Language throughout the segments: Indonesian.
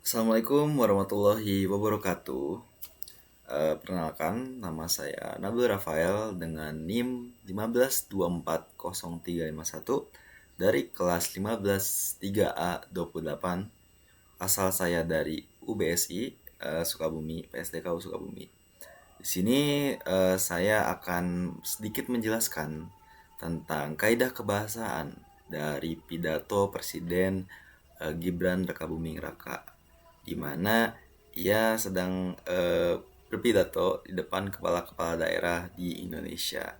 Assalamualaikum warahmatullahi wabarakatuh. Perkenalkan, nama saya Nabil Rafael dengan NIM 1524031 dari kelas 153A28. Asal saya dari UBSI Sukabumi, PSDKU Sukabumi. Di sini saya akan sedikit menjelaskan tentang kaidah kebahasaan dari pidato Presiden Gibran Rakabuming Raka, di mana ia sedang berpidato di depan kepala-kepala daerah di Indonesia.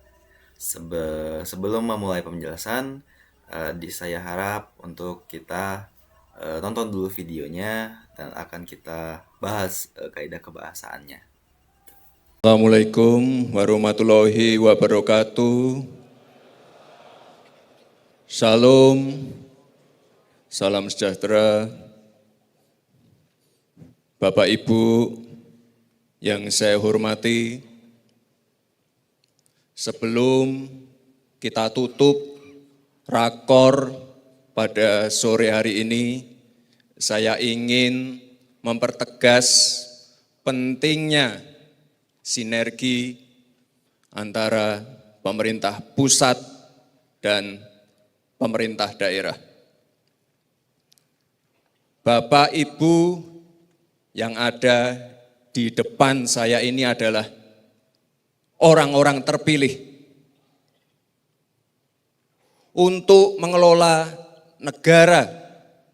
Sebelum memulai penjelasan, saya harap untuk kita tonton dulu videonya dan akan kita bahas kaidah kebahasaannya. Assalamualaikum warahmatullahi wabarakatuh. Shalom, salam sejahtera. Bapak Ibu yang saya hormati, sebelum kita tutup rakor pada sore hari ini, saya ingin mempertegas pentingnya sinergi antara pemerintah pusat dan pemerintah daerah. Bapak Ibu yang ada di depan saya ini adalah orang-orang terpilih untuk mengelola negara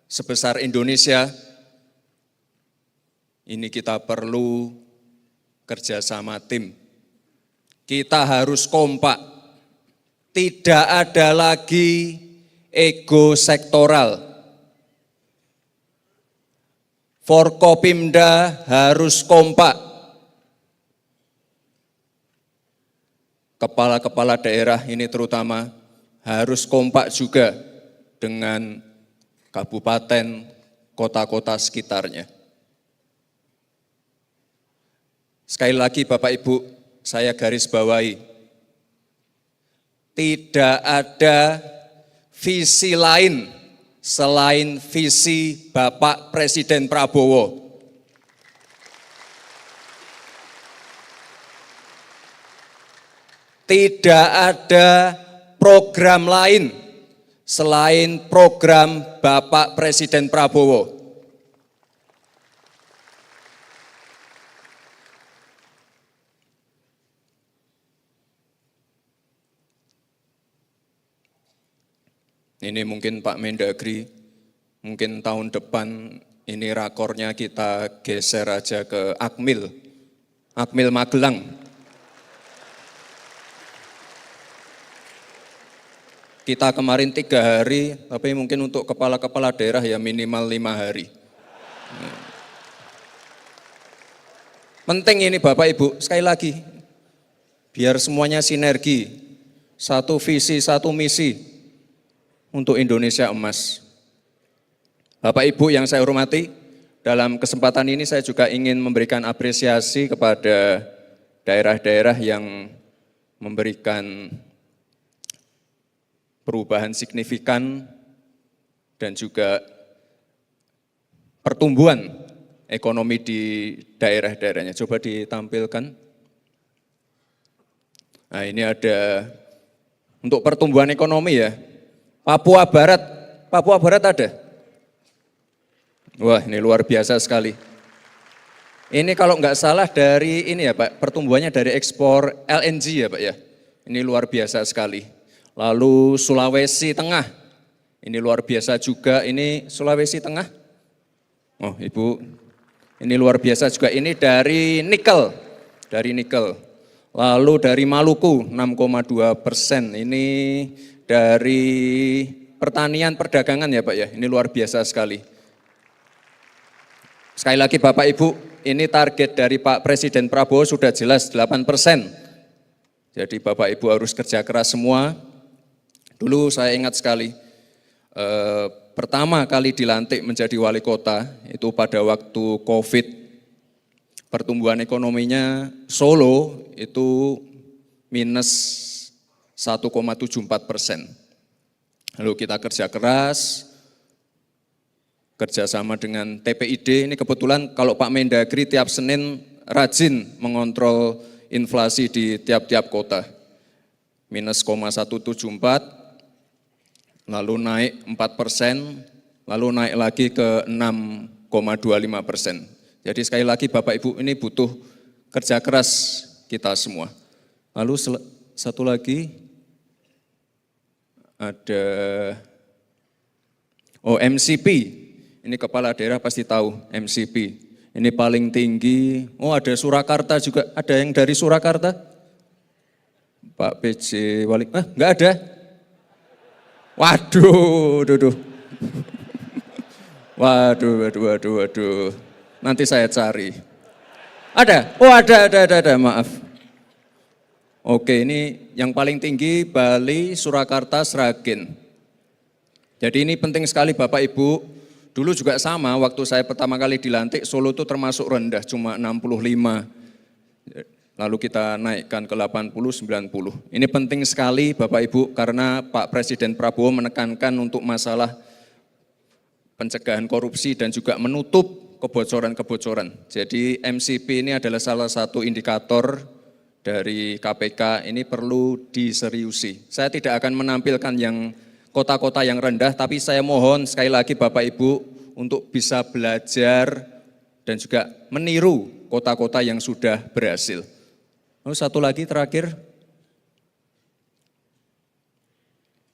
sebesar Indonesia. Ini kita perlu kerjasama tim. Kita harus kompak. Tidak ada lagi ego sektoral. Forkopimda harus kompak. Kepala-kepala daerah ini terutama harus kompak juga dengan kabupaten, kota-kota sekitarnya. Sekali lagi Bapak Ibu, saya garis bawahi, tidak ada visi lain selain visi Bapak Presiden Prabowo. Tidak ada program lain selain program Bapak Presiden Prabowo. Ini mungkin Pak Mendagri, mungkin tahun depan ini rakornya kita geser aja ke Akmil Magelang. Kita kemarin 3 hari, tapi mungkin untuk kepala-kepala daerah ya minimal 5 hari. Penting ini Bapak Ibu, sekali lagi, biar semuanya sinergi, satu visi, satu misi untuk Indonesia emas. Bapak Ibu yang saya hormati, dalam kesempatan ini saya juga ingin memberikan apresiasi kepada daerah-daerah yang memberikan perubahan signifikan dan juga pertumbuhan ekonomi di daerah-daerahnya. Coba ditampilkan. Nah, ini ada untuk pertumbuhan ekonomi ya. Papua Barat ada? Wah, ini luar biasa sekali. Ini kalau nggak salah dari ini ya Pak, pertumbuhannya dari ekspor LNG ya Pak ya. Ini luar biasa sekali. Lalu Sulawesi Tengah, ini luar biasa juga. Ini Sulawesi Tengah. Oh Ibu, ini luar biasa juga. Ini dari nikel. Lalu dari Maluku 6,2%. Ini dari pertanian perdagangan ya Pak ya, ini luar biasa sekali. Sekali lagi Bapak Ibu, ini target dari Pak Presiden Prabowo sudah jelas 8%. Jadi Bapak Ibu harus kerja keras semua. Dulu saya ingat sekali, pertama kali dilantik menjadi wali kota, itu pada waktu COVID, pertumbuhan ekonominya Solo itu minus 1,74%. Lalu kita kerja keras, kerjasama dengan TPID. Ini kebetulan kalau Pak Mendagri tiap Senin rajin mengontrol inflasi di tiap-tiap kota. Minus 0,174, lalu naik 4%, lalu naik lagi ke 6,25%. Jadi sekali lagi Bapak Ibu ini butuh kerja keras kita semua. Lalu satu lagi ada MCP. Ini kepala daerah pasti tahu MCP. Ini paling tinggi. Oh ada Surakarta juga. Ada yang dari Surakarta? Pak PJ Wali. Enggak ada? Waduh, duduh. Waduh. Nanti saya cari. Ada? Oh ada, maaf. Oke, ini yang paling tinggi Bali, Surakarta, Sragen. Jadi ini penting sekali Bapak Ibu. Dulu juga sama, waktu saya pertama kali dilantik, Solo itu termasuk rendah, cuma 65. Lalu kita naikkan ke 80, 90. Ini penting sekali Bapak Ibu, karena Pak Presiden Prabowo menekankan untuk masalah pencegahan korupsi dan juga menutup kebocoran-kebocoran. Jadi MCP ini adalah salah satu indikator dari KPK, ini perlu diseriusi. Saya tidak akan menampilkan yang kota-kota yang rendah, tapi saya mohon sekali lagi Bapak Ibu untuk bisa belajar dan juga meniru kota-kota yang sudah berhasil. Lalu satu lagi terakhir.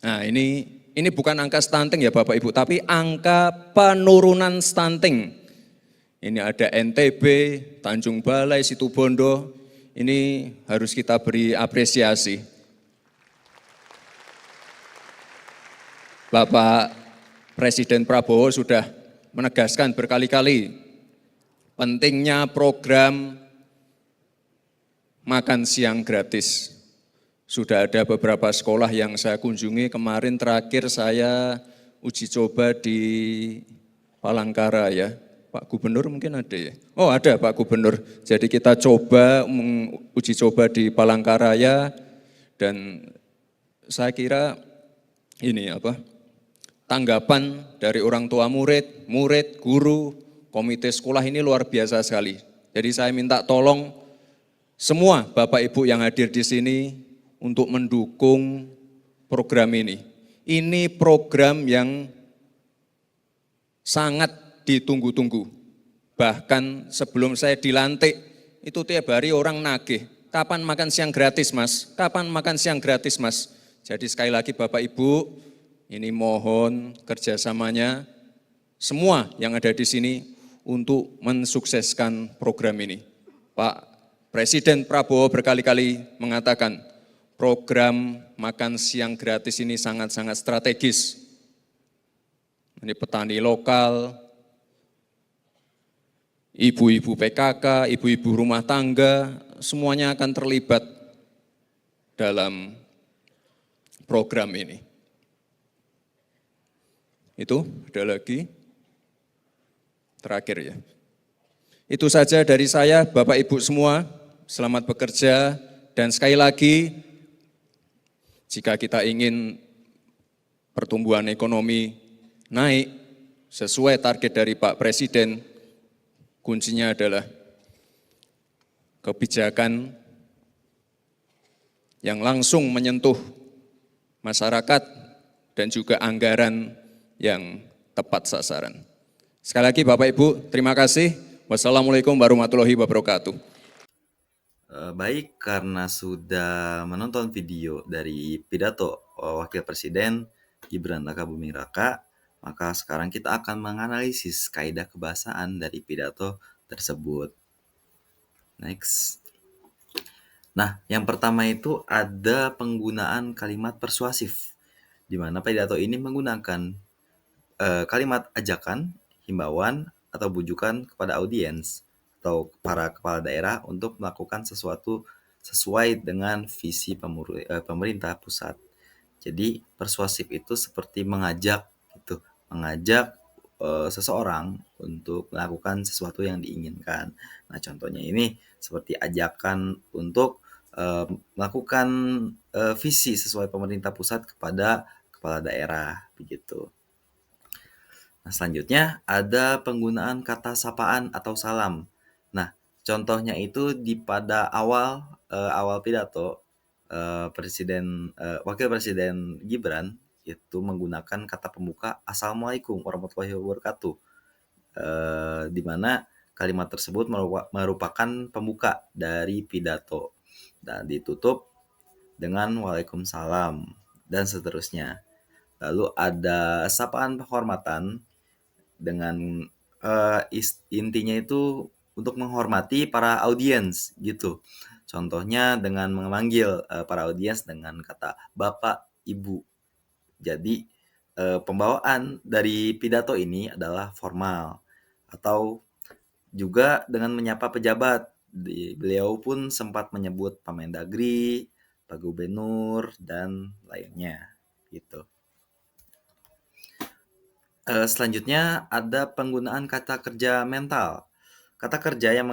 Nah ini bukan angka stunting ya Bapak Ibu, tapi angka penurunan stunting. Ini ada NTB, Tanjung Balai, Situbondo, ini harus kita beri apresiasi. Bapak Presiden Prabowo sudah menegaskan berkali-kali pentingnya program makan siang gratis. Sudah ada beberapa sekolah yang saya kunjungi, kemarin terakhir saya uji coba di Palangkara ya. Pak Gubernur mungkin ada ya? Oh ada Pak Gubernur. Jadi kita coba uji coba di Palangkaraya dan saya kira ini tanggapan dari orang tua murid, guru, komite sekolah ini luar biasa sekali. Jadi saya minta tolong semua Bapak Ibu yang hadir di sini untuk mendukung program ini. Ini program yang sangat ditunggu-tunggu. Bahkan sebelum saya dilantik, itu tiap hari orang nagih. Kapan makan siang gratis Mas? Kapan makan siang gratis Mas? Jadi sekali lagi Bapak Ibu, ini mohon kerjasamanya semua yang ada di sini untuk mensukseskan program ini. Pak Presiden Prabowo berkali-kali mengatakan program makan siang gratis ini sangat-sangat strategis. Ini petani lokal, ibu-ibu PKK, ibu-ibu rumah tangga, semuanya akan terlibat dalam program ini. Itu, ada lagi. Terakhir ya. Itu saja dari saya, Bapak Ibu semua, selamat bekerja. Dan sekali lagi, jika kita ingin pertumbuhan ekonomi naik sesuai target dari Pak Presiden, kuncinya adalah kebijakan yang langsung menyentuh masyarakat dan juga anggaran yang tepat sasaran. Sekali lagi Bapak Ibu, terima kasih. Wassalamualaikum warahmatullahi wabarakatuh. Baik, karena sudah menonton video dari pidato Wakil Presiden Gibran Rakabuming Raka, maka sekarang kita akan menganalisis kaidah kebahasaan dari pidato tersebut. Next. Nah, yang pertama itu ada penggunaan kalimat persuasif, di mana pidato ini menggunakan kalimat ajakan, himbauan, atau bujukan kepada audiens atau para kepala daerah untuk melakukan sesuatu sesuai dengan visi pemerintah pusat. Jadi persuasif itu seperti mengajak gitu, mengajak seseorang untuk melakukan sesuatu yang diinginkan. Nah, contohnya ini seperti ajakan untuk melakukan visi sesuai pemerintah pusat kepada kepala daerah begitu. Selanjutnya ada penggunaan kata sapaan atau salam. Nah, contohnya itu pada awal pidato, Wakil Presiden Gibran itu menggunakan kata pembuka "Assalamualaikum warahmatullahi wabarakatuh", di mana kalimat tersebut merupakan pembuka dari pidato dan ditutup dengan "Waalaikumsalam" dan seterusnya. Lalu ada sapaan penghormatan dengan intinya itu untuk menghormati para audiens gitu. Contohnya dengan memanggil para audiens dengan kata Bapak, Ibu. Jadi pembawaan dari pidato ini adalah formal atau juga dengan menyapa pejabat. Beliau pun sempat menyebut Pak Mendagri, Pak Gubernur, dan lainnya gitu. Selanjutnya ada penggunaan kata kerja mental. Kata kerja yang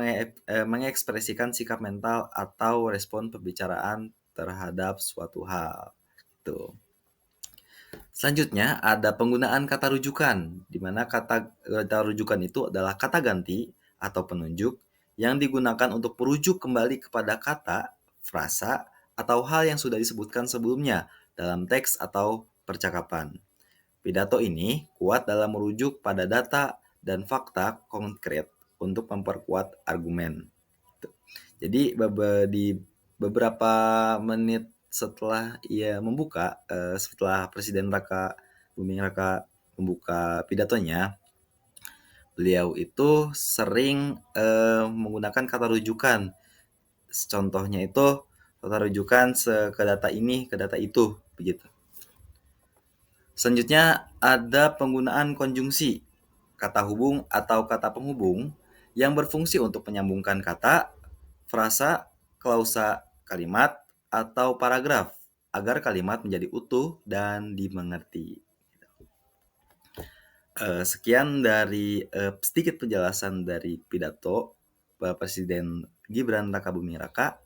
mengekspresikan sikap mental atau respon pembicaraan terhadap suatu hal. Tuh. Selanjutnya ada penggunaan kata rujukan, di mana kata rujukan itu adalah kata ganti atau penunjuk yang digunakan untuk merujuk kembali kepada kata, frasa, atau hal yang sudah disebutkan sebelumnya dalam teks atau percakapan. Pidato ini kuat dalam merujuk pada data dan fakta konkret untuk memperkuat argumen. Jadi di beberapa menit setelah ia membuka, setelah Presiden Buming Raka membuka pidatonya, beliau itu sering menggunakan kata rujukan. Contohnya itu kata rujukan ke data ini, ke data itu, begitu. Selanjutnya ada penggunaan konjungsi, kata hubung atau kata penghubung yang berfungsi untuk menyambungkan kata, frasa, klausa, kalimat, atau paragraf agar kalimat menjadi utuh dan dimengerti. Sekian dari sedikit penjelasan dari pidato Bapak Presiden Gibran Rakabuming Raka.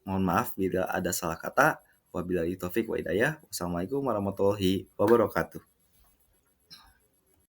Mohon maaf bila ada salah kata. Wabillahi taufik wa hidayah. Wassalamualaikum warahmatullahi wabarakatuh.